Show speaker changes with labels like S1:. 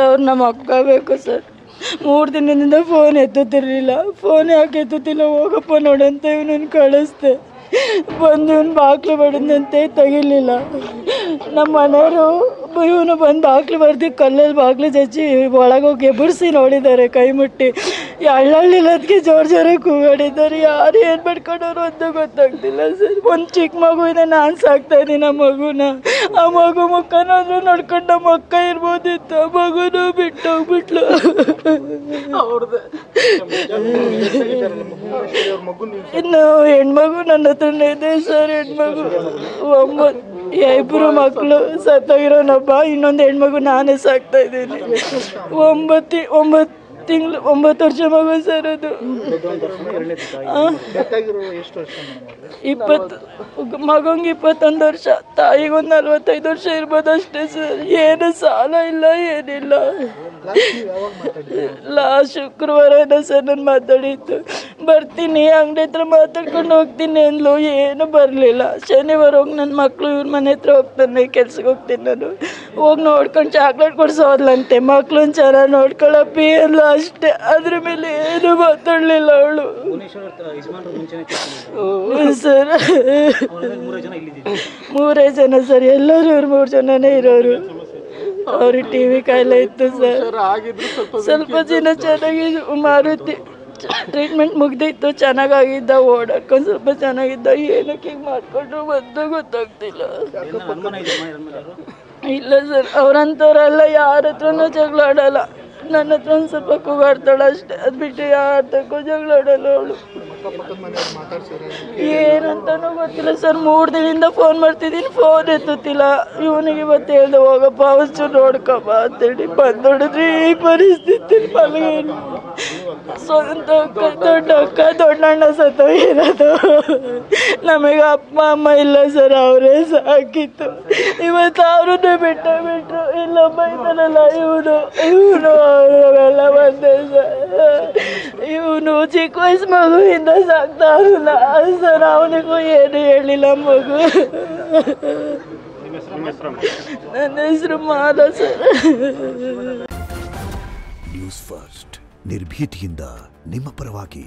S1: ಅವ್ರು ನಮ್ಮ ಅಕ್ಕ ಬೇಕು ಸರ್. 3 ದಿನದಿಂದ ಫೋನ್ ಎತ್ತುತ್ತಿರಲಿಲ್ಲ. ಫೋನ್ ಯಾಕೆ ಎತ್ತುತ್ತಿಲ್ಲ, ಹೋಗಪ್ಪ ನೋಡಂತ ಇವನನ್ನು ಕಳಿಸ್ದೆ. ಬಂದು ಇವನು ಬಾಗಿಲು ಬಡಿದಂತೆ ತೆಗಿಲಿಲ್ಲ. ನಮ್ಮ ಮನೆಯವರು ಇವನು ಬಂದು ಬಾಗಿಲು ಬಡ್ದು ಕಲ್ಲಲ್ಲಿ ಬಾಗಿಲು ಜಜ್ಜಿ ಒಳಗೋಗಿ ಎಬ್ಬರಿಸಿ ನೋಡಿದ್ದಾರೆ, ಕೈ ಮುಟ್ಟಿ ಹಳ್ಳಹಳ್ಳಿಲದಕ್ಕೆ ಜೋರಾಗಿ ಕೂಗಾಡಿದ್ದಾರೆ. ಯಾರು ಏನು ಮಾಡ್ಕೊಂಡವ್ರು ಅಂತ ಗೊತ್ತಾಗ್ತಿಲ್ಲ ಸರ್. ಒಂದು ಚಿಕ್ಕ ಮಗು ಇದೆ, ನಾನು ಸಾಕ್ತಾ ಇದ್ದೀನಿ ಆ ಮಗುನ. ಆ ಮಗು ಮುಖನಾದ್ರೂ ನೋಡ್ಕೊಂಡು ನಮ್ಮ ಅಕ್ಕ ಇರ್ಬೋದಿತ್ತು. ಆ ಮಗುನು ಬಿಟ್ಟು ಹೋಗ್ಬಿಟ್ಲು. ಇನ್ನು ಹೆಣ್ಮಗು ನನ್ನ ಹತ್ರನೇ ಇದೆ ಸರ್. ಹೆಣ್ಮಗು 9 ಮಕ್ಕಳು ಸತ್ತೋಗಿರೋನೊಬ್ಬ, ಇನ್ನೊಂದು ಹೆಣ್ಮಗು ನಾನೇ ಸಾಕ್ತಾ ಇದ್ದೀನಿ. 9 ವರ್ಷ ಮಗು ಸರ್. ಅದು 20 ಮಗಂಗೆ 21 ವರ್ಷ, ತಾಯಿಗೊಂದು 45 ವರ್ಷ ಇರ್ಬೋದು ಅಷ್ಟೇ ಸರ್. ಏನು ಸಾಲ ಇಲ್ಲ, ಏನಿಲ್ಲ. ಲಾಸ್ಟ್ ಶುಕ್ರವಾರನ ಸರ್ ನಾನು ಮಾತಾಡಿದ್ದು. ಬರ್ತೀನಿ ಅಂಗಡಿ ಹತ್ರ ಮಾತಾಡ್ಕೊಂಡು ಹೋಗ್ತೀನಿ ಅಂದ್ಲು, ಏನು ಬರಲಿಲ್ಲ. ಶನಿವಾರ ಹೋಗಿ ನನ್ನ ಮಕ್ಕಳು ಇವ್ರ ಮನೆ ಹತ್ರ ಹೋಗ್ತಾನೆ, ಕೆಲ್ಸಕ್ಕೆ ಹೋಗ್ತೀನಿ ನಾನು. ಹೋಗಿ ನೋಡ್ಕೊಂಡು ಚಾಕ್ಲೇಟ್ ಕೊಡ್ಸೋದ್ಲಂತೆ. ಮಕ್ಳನ್ನ ಚೆನ್ನಾಗಿ ನೋಡ್ಕೊಳ್ಳಪ್ಪಿ ಅಂದ್ಲು ಅಷ್ಟೇ. ಅದ್ರ ಮೇಲೆ ಏನು ಮಾತಾಡಲಿಲ್ಲ ಅವಳು ಸರ್. 3 ಜನ ಸರ್, ಎಲ್ಲರೂ ಇವ್ರು 3 ಜನನೇ ಇರೋರು. ಅವ್ರಿಗೆ ಟಿವಿ ಕಾಯಿಲೆ ಇತ್ತು ಸರ್. ಸ್ವಲ್ಪ ದಿನ ಚೆನ್ನಾಗಿ ಮಾರುತಿ ಟ್ರೀಟ್ಮೆಂಟ್ ಮುಗ್ದಿತ್ತು, ಚೆನ್ನಾಗಿದ್ದ, ಓಡಾಡ್ಕೊಂಡು ಸ್ವಲ್ಪ ಚೆನ್ನಾಗಿದ್ದ. ಏನಕ್ಕೆ ಹಿಂಗೆ ಮಾಡ್ಕೊಂಡ್ರು ಬಂದು ಗೊತ್ತಾಗ್ತಿಲ್ಲ. ಇಲ್ಲ ಸರ್, ಅವ್ರಂಥವ್ರೆಲ್ಲ ಯಾರ ಹತ್ರನೂ ಜಗಳ ಆಡಲ್ಲ. ನನ್ನ ಹತ್ರ ಒಂದು ಸ್ವಲ್ಪ ಕೂಗಾಡ್ತಾಳೆ ಅಷ್ಟೇ, ಅದು ಬಿಟ್ಟು ಯಾರ ತಕ್ಕೂ ಜಗಳ ಆಡಲ್ಲ ಅವಳು. ಏನಂತನೂ ಗೊತ್ತಿಲ್ಲ ಸರ್. 3 ದಿನದಿಂದ ಫೋನ್ ಮಾಡ್ತಿದ್ದೀನಿ, ಫೋನ್ ಎತ್ತುತ್ತಿಲ್ಲ. ಇವನಿಗೆ ಇವತ್ತು ಹೇಳ್ದೆ, ಹೋಗಪ್ಪ ಅವತ್ತು ನೋಡ್ಕಪ್ಪ ಅಂತೇಳಿ ಬಂದು ನೋಡಿದ್ರಿ ಈ ಪರಿಸ್ಥಿತಿ. ಸ್ವಂತ ಅಕ್ಕ, ದೊಡ್ಡ ಅಕ್ಕ, ದೊಡ್ಡಣ್ಣ ಸತ್ತೋಗಿರೋದು. ನಮಗೆ ಅಪ್ಪ ಅಮ್ಮ ಇಲ್ಲ ಸರ್, ಅವರೇ ಸಾಕಿತ್ತು. ಇವತ್ತು ಅವ್ರನ್ನೇ ಬಿಟ್ಟರು. ಇಲ್ಲೊಬ್ಬ ಇದ್ದಾನಲ್ಲ ಇವನು ಅವೆಲ್ಲ ಬಂದೆ ಸರ್. ಇವನು ಚಿಕ್ಕ ವಯಸ್ಸು ಮಗುವಿಂದ ಸಾಕ್ತಾ ಇರಲಿಲ್ಲ ಸರ್. ಅವನಿಗೂ ಏನು ಹೇಳಿಲ್ಲ ಮಗು. ನನ್ನ ಹೆಸರು ಮಾಲ ಸರ್.
S2: ನ್ಯೂಸ್ ಫಸ್ಟ್, ನಿರ್ಭೀತಿಯಿಂದ ನಿಮ್ಮ ಪರವಾಗಿ.